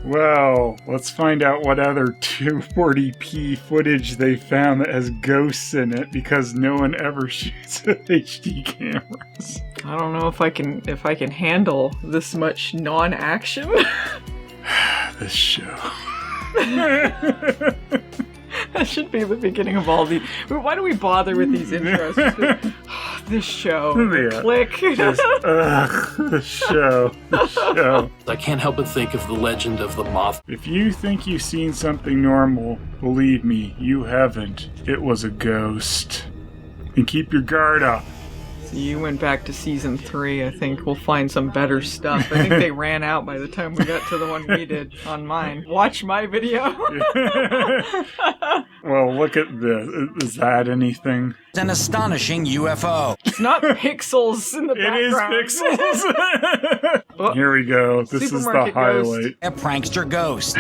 Well, let's find out what other 240p footage they found that has ghosts in it, because no one ever shoots with HD cameras. I don't know if I can handle this much non-action. This show. That should be the beginning of all the... Why do we bother with these intros? This show. Yeah. Click. Just, the show. The show. I can't help but think of the legend of the moth. If you think you've seen something normal, believe me, you haven't. It was a ghost. And keep your guard up. So you went back to season 3. I think we'll find some better stuff. I think they ran out by the time we got to the one we did on mine. Watch my video. Well, look at this. Is that anything? It's an astonishing UFO. It's not pixels in the background. It is pixels. Oh, here we go. This is the supermarket highlight. A prankster ghost.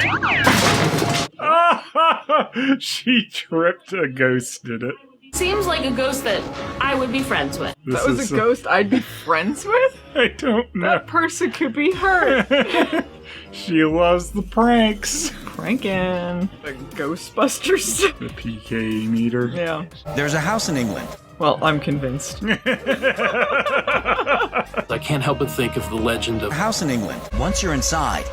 She tripped a ghost, did it? Seems like a ghost that I would be friends with. That was a ghost I'd be friends with? I don't know. That person could be her. She loves the pranks. Pranking. The Ghostbusters. The PK meter. Yeah. There's a house in England. Well, I'm convinced. I can't help but think of the legend A of... house in England. Once you're inside,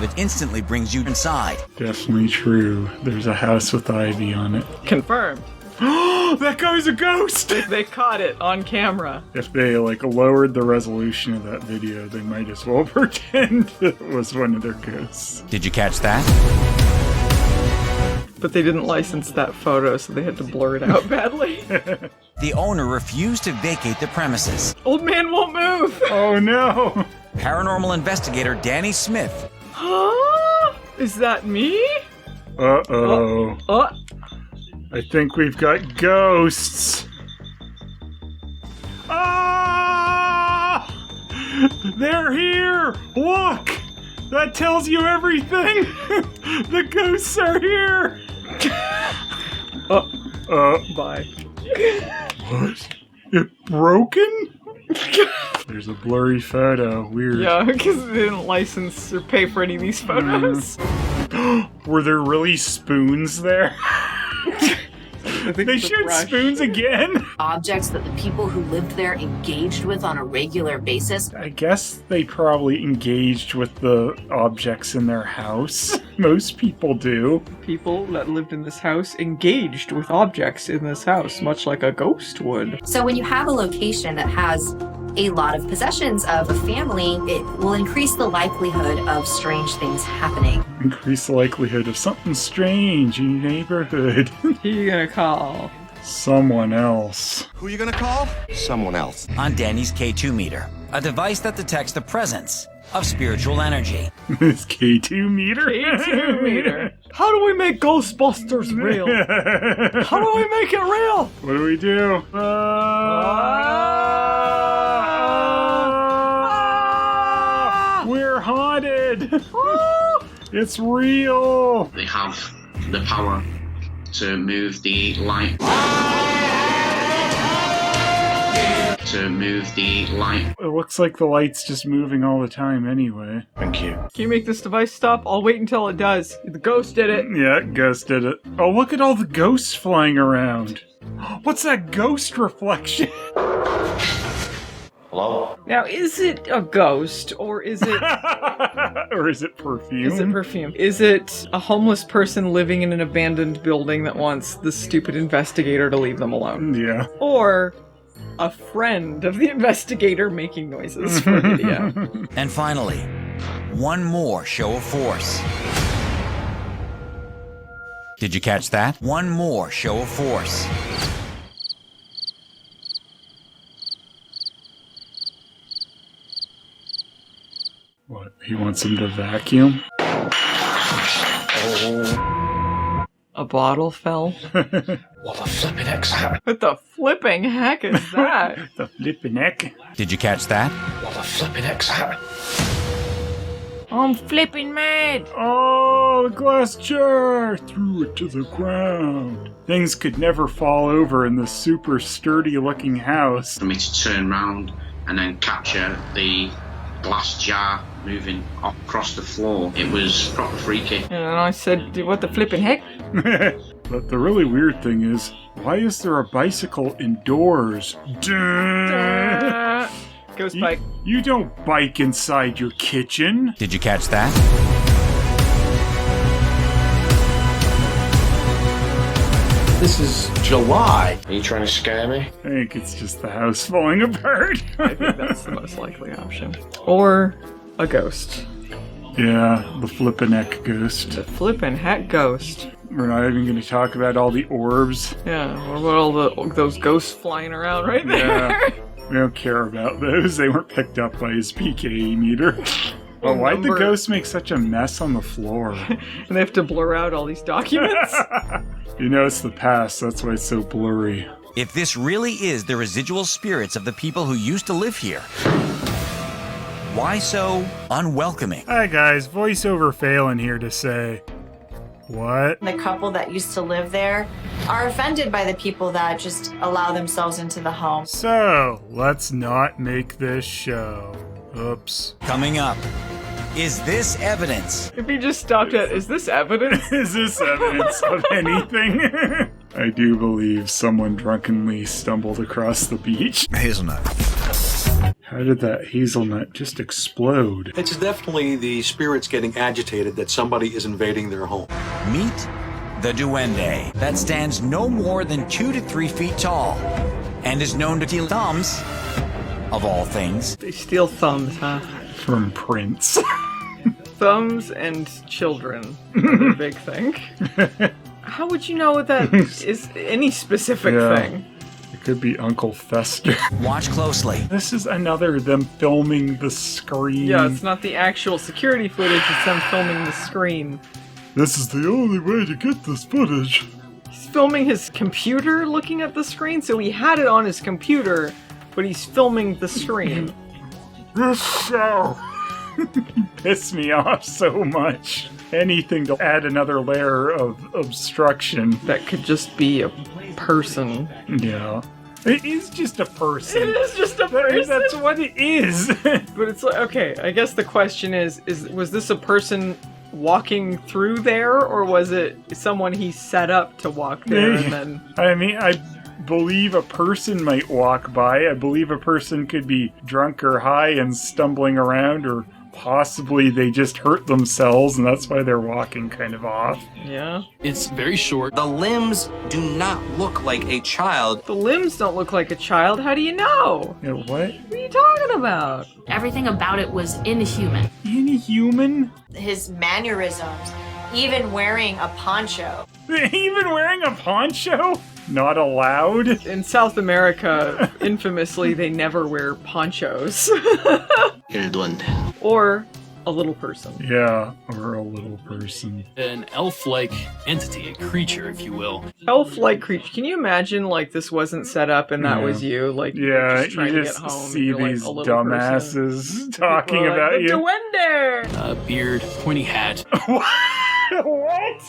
it instantly brings you inside. Definitely true. There's a house with ivy on it. Confirmed. That guy's a ghost! They caught it on camera. If they, lowered the resolution of that video, they might as well pretend it was one of their ghosts. Did you catch that? But they didn't license that photo, so they had to blur it out badly. The owner refused to vacate the premises. Old man won't move! Oh no! Paranormal investigator Danny Smith Huh? Is that me? Uh-oh. I think we've got ghosts. Ah! They're here! Look! That tells you everything! The ghosts are here! Bye. What? It broken? There's a blurry photo. Weird. Yeah, because they didn't license or pay for any of these photos. Were there really spoons there? They showed spoons again? Objects that the people who lived there engaged with on a regular basis. I guess they probably engaged with the objects in their house. Most people do. People that lived in this house engaged with objects in this house, much like a ghost would. So when you have a location that has a lot of possessions of a family, it will increase the likelihood of strange things happening. Increase the likelihood of something strange in your neighborhood. Who you gonna call? Someone else. Who are you gonna call? Someone else. on Danny's K2 meter, a device that detects the presence of spiritual energy. This K2 meter? K2 meter. How do we make Ghostbusters real? How do we make it real? What do we do? We're haunted! It's real! They have the power to move the light. It looks like the light's just moving all the time anyway. Thank you. Can you make this device stop? I'll wait until it does. The ghost did it. Yeah, Ghost did it. Oh, look at all the ghosts flying around. What's that ghost reflection? Hello? Now, is it a ghost, or is it... Or is it perfume? Is it perfume? Is it a homeless person living in an abandoned building that wants the stupid investigator to leave them alone? Yeah. Or a friend of the investigator making noises for a video? And finally, one more show of force. Did you catch that? One more show of force. What? He wants him to vacuum? A bottle fell? What the flippin' heck's happening? What the flipping heck is that? The flippin' neck. Did you catch that? What the flippin' heck's happening? I'm flipping mad! Oh, the glass jar! Threw it to the ground. Things could never fall over in this super sturdy looking house. For me to turn round and then capture the glass jar moving across the floor. It was proper freaky. And I said, what the flippin' heck? But the really weird thing is, why is there a bicycle indoors? Duh. Ghost bike. You don't bike inside your kitchen. Did you catch that? This is July. Are you trying to scare me? I think it's just the house falling apart. I think that's the most likely option. Or a ghost. Yeah, the flippin' heck ghost. The flippin' heck ghost. We're not even going to talk about all the orbs. Yeah, what about all those ghosts flying around right there? Yeah, we don't care about those. They weren't picked up by his PKE meter. Well, why'd the ghost make such a mess on the floor? And they have to blur out all these documents? You know, it's the past. That's why it's so blurry. If this really is the residual spirits of the people who used to live here, why so unwelcoming? Hi guys, voiceover failing here to say, what? The couple that used to live there are offended by the people that just allow themselves into the home. So, let's not make this show. Oops. Coming up, is this evidence? If he just stopped at, is this evidence? Is this evidence of anything? I do believe someone drunkenly stumbled across the beach. Hazelnut. How did that hazelnut just explode? It's definitely the spirits getting agitated that somebody is invading their home. Meet the Duende, that stands no more than 2 to 3 feet tall and is known to steal thumbs, of all things. They steal thumbs, huh? From Prince. Thumbs and children are the big thing. How would you know that is any specific thing? It could be Uncle Fester. Watch closely. This is another them filming the screen. Yeah, it's not the actual security footage, it's them filming the screen. This is the only way to get this footage. He's filming his computer looking at the screen, so he had it on his computer, but he's filming the screen. This show pissed me off so much. Anything to add another layer of obstruction. That could just be a person. Yeah. It is just a person. It is just a person. That's what it is. But it's like, okay, I guess the question is was this a person walking through there, or was it someone he set up to walk there and then... I mean, I believe a person might walk by. I believe a person could be drunk or high and stumbling around, or possibly they just hurt themselves and that's why they're walking kind of off. Yeah. It's very short. The limbs do not look like a child. The limbs don't look like a child. How do you know? You know, what? What are you talking about? Everything about it was inhuman. Inhuman? His mannerisms, even wearing a poncho. Even wearing a poncho? Not allowed? In South America, infamously, they never wear ponchos. El Duende. Or a little person. Yeah, or a little person. An elf-like entity, a creature, if you will. Elf-like creature. Can you imagine, like, this wasn't set up and that was you? Like, yeah, just trying you to just get home. see and these like, a little dumbasses person. talking People are about like, you. The Duende! Beard, pointy hat. What?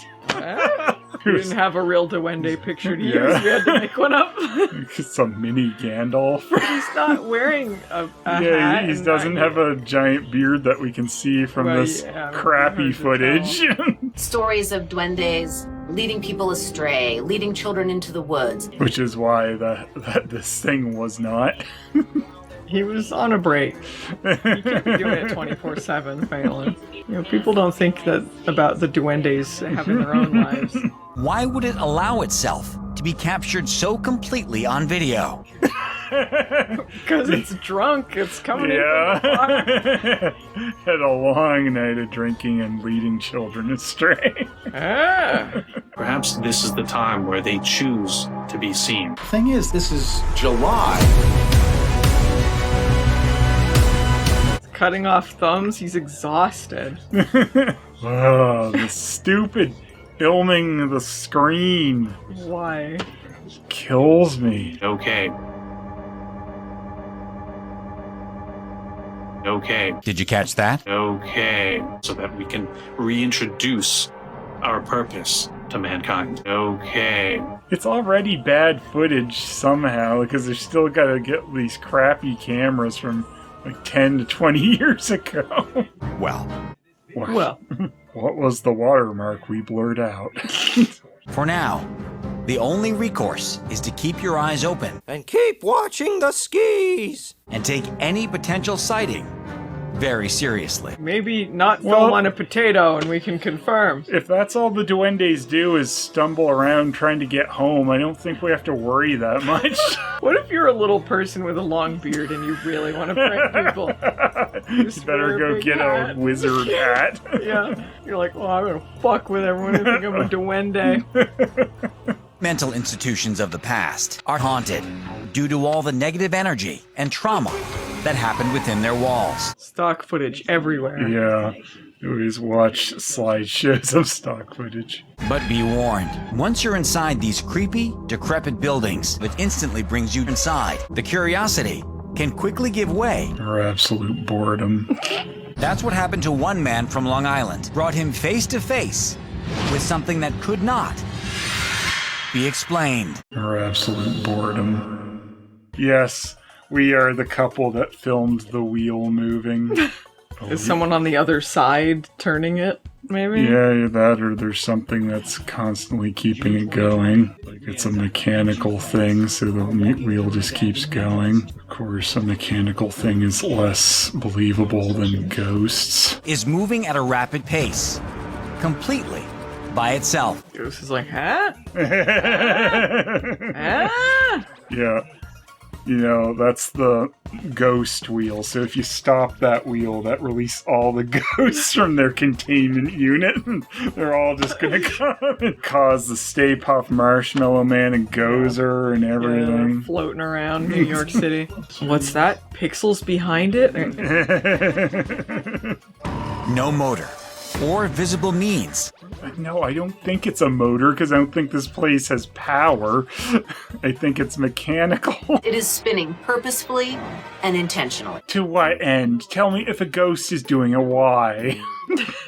We didn't have a real Duende picture to use. Yeah. We had to make one up. It's a mini Gandalf. He's not wearing a hat. Yeah, he and doesn't not- have a giant beard that we can see from Well, this yeah, crappy hard to footage. Stories of duendes leading people astray, leading children into the woods. Which is why that this thing was not. He was on a break. You can't be doing it 24/7, Phelan. You know, people don't think that about the duendes having their own lives. Why would it allow itself to be captured so completely on video? Because it's drunk. It's coming in. Yeah. Had a long night of drinking and leading children astray. Ah. Perhaps this is the time where they choose to be seen. Thing is, this is July. Cutting off thumbs. He's exhausted. Oh, the stupid filming the screen Why? kills me. Okay. Okay. Did you catch that? Okay. So that we can reintroduce our purpose to mankind. Okay. It's already bad footage somehow because they're still got to get these crappy cameras from like 10 to 20 years ago. Well, Well, what was the watermark we blurred out? for now, the only recourse is to keep your eyes open And keep watching the skis. and take any potential sighting very seriously. maybe not film on a potato and we can confirm. If that's all the duendes do is stumble around trying to get home, I don't think we have to worry that much. What if you're a little person with a long beard and you really want to prank people? You better go get a wizard hat. Yeah. You're like, well, I'm gonna fuck with everyone and think I'm a duende. Mental institutions of the past are haunted due to all the negative energy and trauma that happened within their walls. Stock footage everywhere. Yeah. I always watch slideshows of stock footage. But be warned, once you're inside these creepy, decrepit buildings, it instantly brings you inside. The curiosity can quickly give way. Or absolute boredom. That's what happened to one man from Long Island. Brought him face to face with something that could not be explained. Or absolute boredom. Yes, we are the couple that filmed the wheel moving. Is someone on the other side turning it, maybe? Yeah, that or there's something that's constantly keeping it going. Like it's a mechanical thing, so the wheel just keeps going. Of course, a mechanical thing is less believable than ghosts. Is moving at a rapid pace, completely by itself. Ghost is like, huh? Yeah. You know, that's the ghost wheel. So if you stop that wheel, that releases all the ghosts from their containment unit. They're all just going to come and cause the Stay Puft Marshmallow Man and Gozer and everything. Yeah, floating around New York City. What's that? Pixels behind it? No motor or visible means. No, I don't think it's a motor because I don't think this place has power. I think it's mechanical. It is spinning purposefully and intentionally. To what end? Tell me if a ghost is doing a why.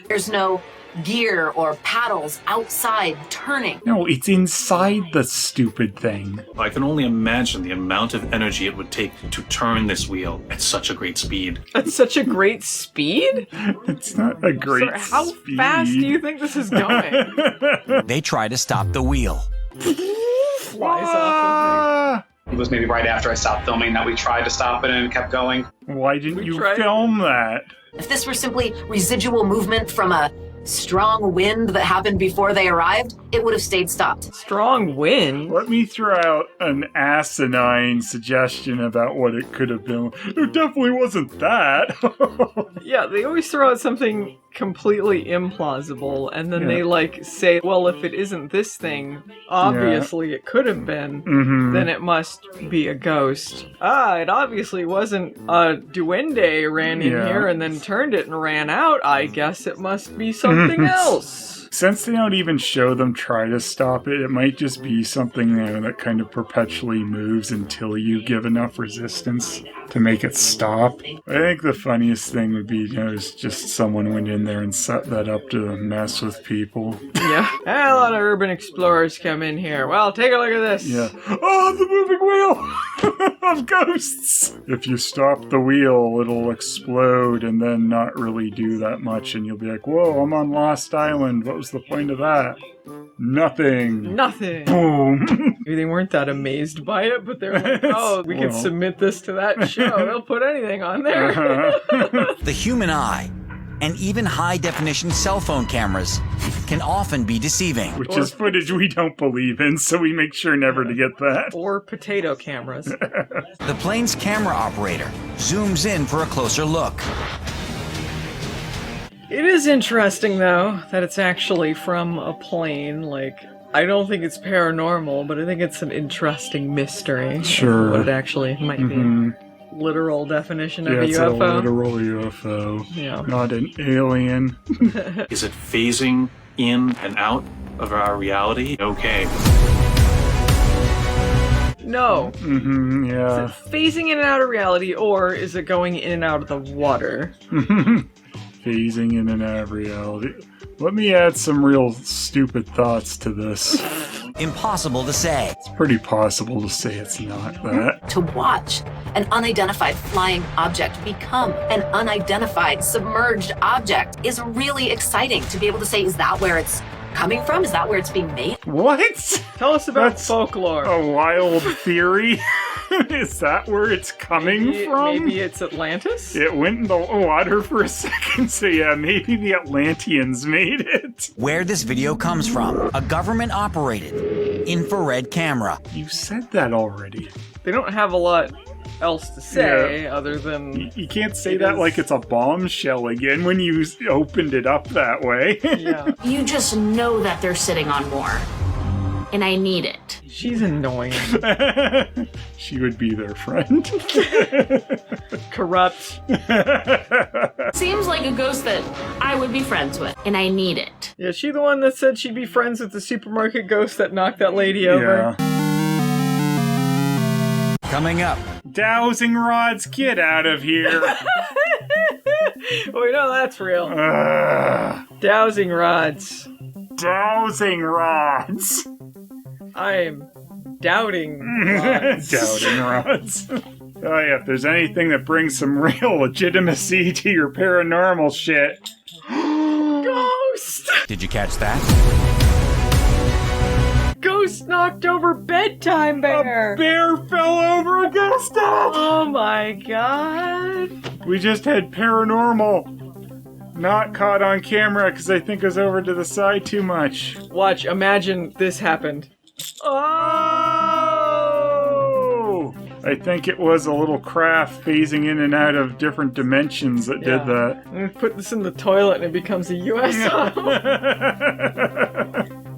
There's no gear or paddles outside turning. No, it's inside the stupid thing. I can only imagine the amount of energy it would take to turn this wheel at such a great speed. At such a great speed? It's not a great How speed. fast do you think this is going? They try to stop the wheel. Flies off It was maybe right after I stopped filming that we tried to stop it and it kept going. Why didn't you film that? If this were simply residual movement from a strong wind that happened before they arrived, it would have stayed stopped. Strong wind? Let me throw out an asinine suggestion about what it could have been. It definitely wasn't that. Yeah, they always throw out something completely implausible, and then they say, well, if it isn't this thing, obviously it could have been, then it must be a ghost. It obviously wasn't a duende ran in here and then turned it and ran out. I guess it must be something else. Since they don't even show them try to stop it, it might just be something that kind of perpetually moves until you give enough resistance to make it stop. I think the funniest thing would be, is just someone went in there and set that up to mess with people. Yeah. A lot of urban explorers come in here. Well, take a look at this. Yeah. Oh, the moving wheel of ghosts! If you stop the wheel, it'll explode and then not really do that much, and you'll be like, whoa, I'm on Lost Island. What was the point of that? Nothing. Boom. Maybe they weren't that amazed by it, but they're like, oh, we could submit this to that show. They'll put anything on there. The human eye and even high-definition cell phone cameras can often be deceiving. Which is footage we don't believe in, so we make sure never to get that. Or potato cameras. The plane's camera operator zooms in for a closer look. It is interesting, though, that it's actually from a plane. I don't think it's paranormal, but I think it's an interesting mystery. Sure. What it actually might be. Literal definition of a it's UFO. a literal UFO. Yeah. Not an alien. Is it phasing in and out of our reality? Okay. No. Yeah. Is it phasing in and out of reality, or is it going in and out of the water? Phasing in and out of reality. Let me add some real stupid thoughts to this. Impossible to say. It's pretty possible to say it's not that. To watch an unidentified flying object become an unidentified submerged object is really exciting. To be able to say, is that where it's coming from? Is that where it's being made? What? Tell us about That's folklore. A wild theory. Is that where it's coming from? Maybe it's Atlantis? It went in the water for a second, so yeah, maybe the Atlanteans made it. Where this video comes from, a government-operated infrared camera. You said that already. They don't have a lot else to say other than... You can't say that like it's a bombshell again when you opened it up that way. Yeah. You just know that they're sitting on more. And I need it. She's annoying. She would be their friend. Corrupt. Seems like a ghost that I would be friends with. And I need it. Yeah, she the one that said she'd be friends with the supermarket ghost that knocked that lady over? Yeah. Coming up. Dowsing Rods, get out of here. Oh, you know that's real. Dowsing Rods. Dowsing Rods. I'm doubting rods. Doubting Rods. Oh yeah, if there's anything that brings some real legitimacy to your paranormal shit. Ghost! Did you catch that? Ghost knocked over bedtime bear! A bear fell over a ghost dog! Oh my god! We just had paranormal. Not caught on camera because I think it was over to the side too much. Watch, imagine this happened. Oh! I think it was a little craft phasing in and out of different dimensions that did that. I'm gonna put this in the toilet and it becomes a USO.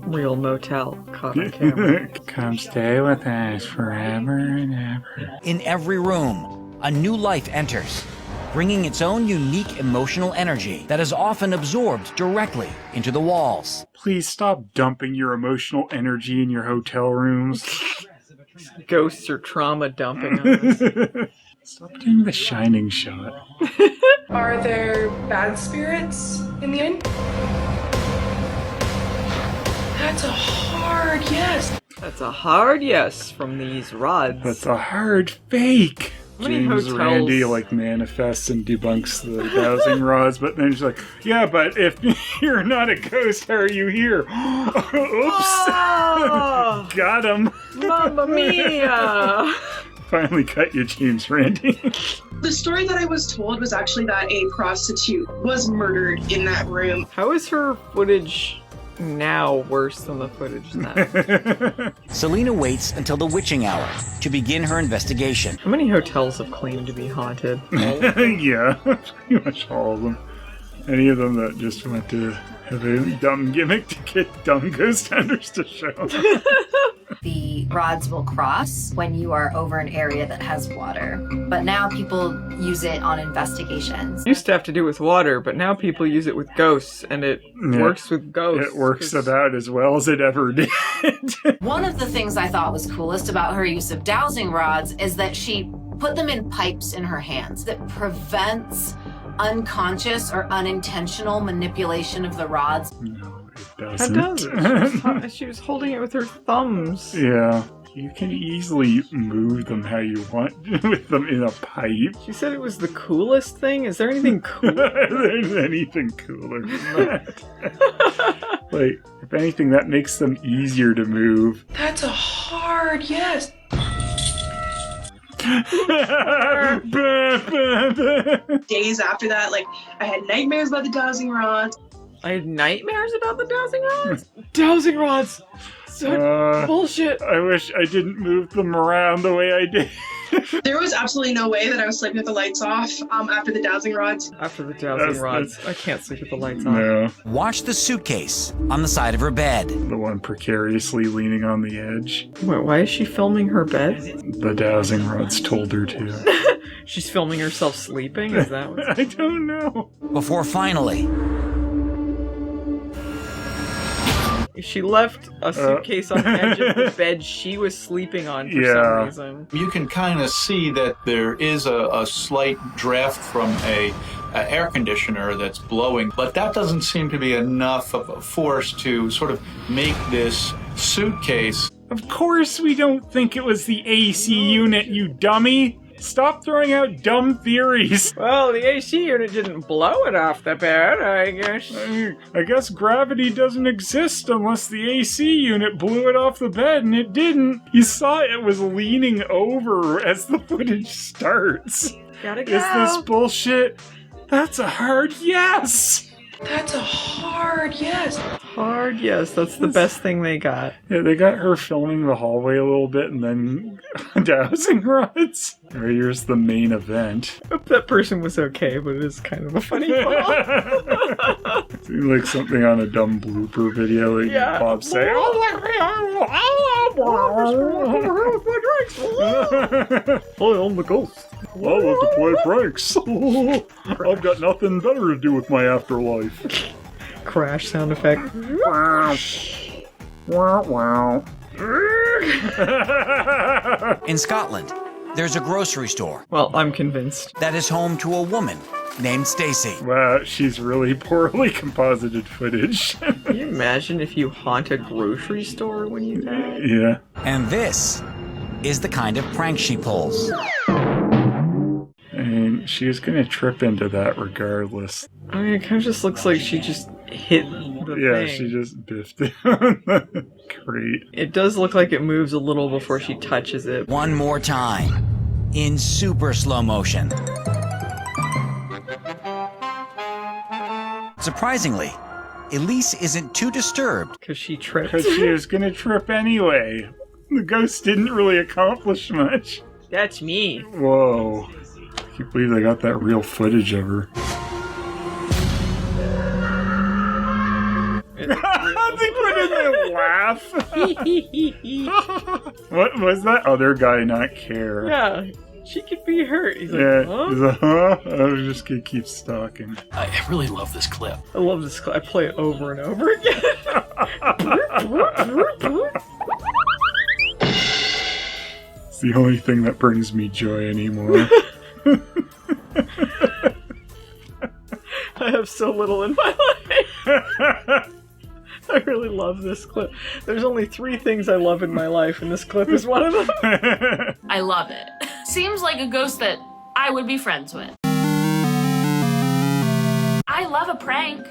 Real motel caught on camera. Come stay with us forever and ever. In every room, a new life enters, bringing its own unique emotional energy that is often absorbed directly into the walls. Please stop dumping your emotional energy in your hotel rooms. Ghosts are trauma dumping on us. Stop doing the shining shot. Are there bad spirits in the inn? That's a hard yes. That's a hard yes from these rods. That's a hard fake. How many James hotels- Randi manifests and debunks the Dowsing Rods, but then she's like, yeah, but if you're not a ghost, how are you here? Oops. Oh, Got him. Mamma mia! Finally cut you, James Randi. The story that I was told was actually that a prostitute was murdered in that room. How is her footage now worse than the footage then? Selena waits until the witching hour to begin her investigation. How many hotels have claimed to be haunted? Yeah, pretty much all of them. Any of them that just want to have a dumb gimmick to get dumb ghost hunters to show up. The rods will cross when you are over an area that has water. But now people use it on investigations. Used to have to do with water, but now people use it with ghosts, and it works with ghosts. It works about as well as it ever did. One of the things I thought was coolest about her use of dowsing rods is that she put them in pipes in her hands that prevents unconscious or unintentional manipulation of the rods. No, it That doesn't. does. She was holding it with her thumbs. Yeah. You can easily move them how you want with them in a pipe. She said it was the coolest thing? Is there anything cooler? There's anything cooler than that. Like, if anything, that makes them easier to move. That's a hard yes. Days after that, like, I had nightmares about the dowsing rods. I had nightmares about the dowsing rods? Dowsing rods! So bullshit. I wish I didn't move them around the way I did. There was absolutely no way that I was sleeping with the lights off after the dowsing rods. After the dowsing rods. I can't sleep with the lights on. No. Watch the suitcase on the side of her bed. The one precariously leaning on the edge. Wait, why is she filming her bed? The dowsing rods told her to. She's filming herself sleeping? Is that what? I don't know. Before finally... She left a suitcase on the edge of the bed she was sleeping on for some reason. You can kind of see that there is a slight draft from a air conditioner that's blowing, but that doesn't seem to be enough of a force to sort of make this suitcase. Of course we don't think it was the AC unit, you dummy! Stop throwing out dumb theories. Well, the AC unit didn't blow it off the bed, I guess. I guess gravity doesn't exist unless the AC unit blew it off the bed, and it didn't. You saw it was leaning over as the footage starts. Gotta go. Is this bullshit? That's a hard yes! That's a hard yes. Hard yes, that's the best thing they got. Yeah, they got her filming the hallway a little bit and then dowsing rods. Right, here's the main event. I hope that person was okay, but it is kind of a funny fall. Seems like something on a dumb blooper video that Bob say, Hi, I'm the ghost. I love to play pranks. I've got nothing better to do with my afterlife. Crash sound effect. Wow. In Scotland, there's a grocery store. Well, I'm convinced. That is home to a woman named Stacy. Wow, she's really poorly composited footage. Can you imagine if you haunt a grocery store when you die? Yeah. And this is the kind of prank she pulls. And she was gonna trip into that regardless. I mean, it kind of just looks like she just hit the Yeah, thing. she just biffed it on the crate. It does look like it moves a little before she touches it. One more time, in super slow motion. Surprisingly, Elise isn't too disturbed. Because she tripped. Because she was gonna trip anyway. The ghost didn't really accomplish much. That's me. Whoa. I can't believe they got that real footage of her. They put in the laugh. What was that other guy not care? Yeah, she could be hurt. He's like, Yeah, huh? he's like, huh? I was just gonna keep stalking. I really love this clip. I love this clip. I play it over and over again. It's the only thing that brings me joy anymore. I have so little in my life. I really love this clip. There's only 3 things I love in my life, and this clip is one of them. I love it. Seems like a ghost that I would be friends with. I love a prank.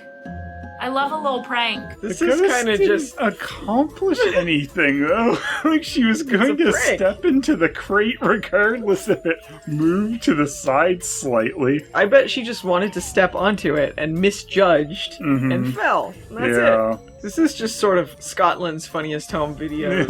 I love a little prank. This is kind of just accomplish anything though. Like she was going to step into the crate regardless if it moved to the side slightly. I bet she just wanted to step onto it and misjudged and fell. And that's it. This is just sort of Scotland's Funniest Home Videos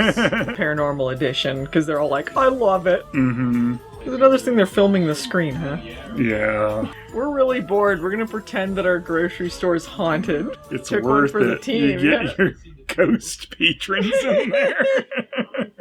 Paranormal Edition, because they're all like, I love it. There's another thing, they're filming the screen, huh? Yeah. We're really bored. We're gonna pretend that our grocery store is haunted. It's Took worth one for it. the team. You get your ghost patrons in there.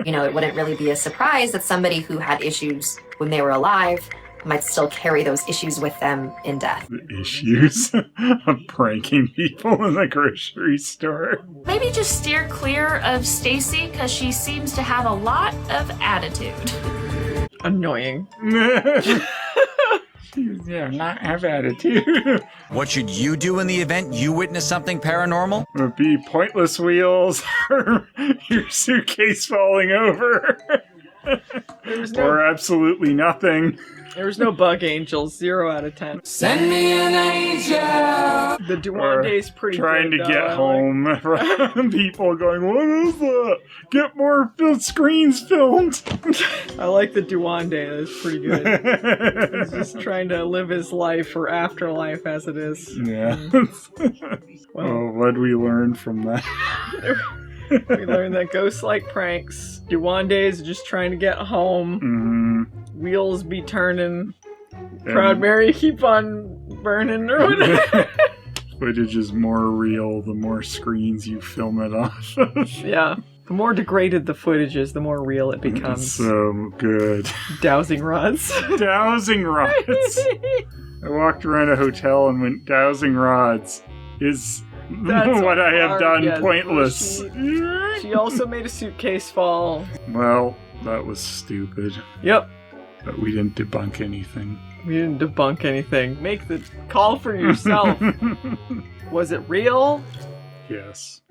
You know, it wouldn't really be a surprise that somebody who had issues when they were alive might still carry those issues with them in death. The issues of pranking people in the grocery store. Maybe just steer clear of Stacy because she seems to have a lot of attitude. Annoying. Yeah, not have attitude. What should you do in the event you witness something paranormal? It would be pointless wheels or your suitcase falling over. Or absolutely nothing. There was no bug angels. 0 out of 10. Send me an angel. The Duende's pretty trying good, to get home from people going, what is that? Get more screens filmed. I like the Duende. That's pretty good. He's just trying to live his life or afterlife as it is. Yeah. Well, what did we learn from that? We learned that ghosts like pranks. Duendes are just trying to get home. Wheels be turning. Proud Mary keep on burning or whatever. Footage is more real the more screens you film it off of. Yeah. The more degraded the footage is, the more real it becomes. It's so good. Dowsing rods. Dowsing rods. I walked around a hotel and went, dowsing rods is what I have done pointless. She also made a suitcase fall. Well, that was stupid. Yep. But we didn't debunk anything. We didn't debunk anything. Make the call for yourself. Was it real? Yes.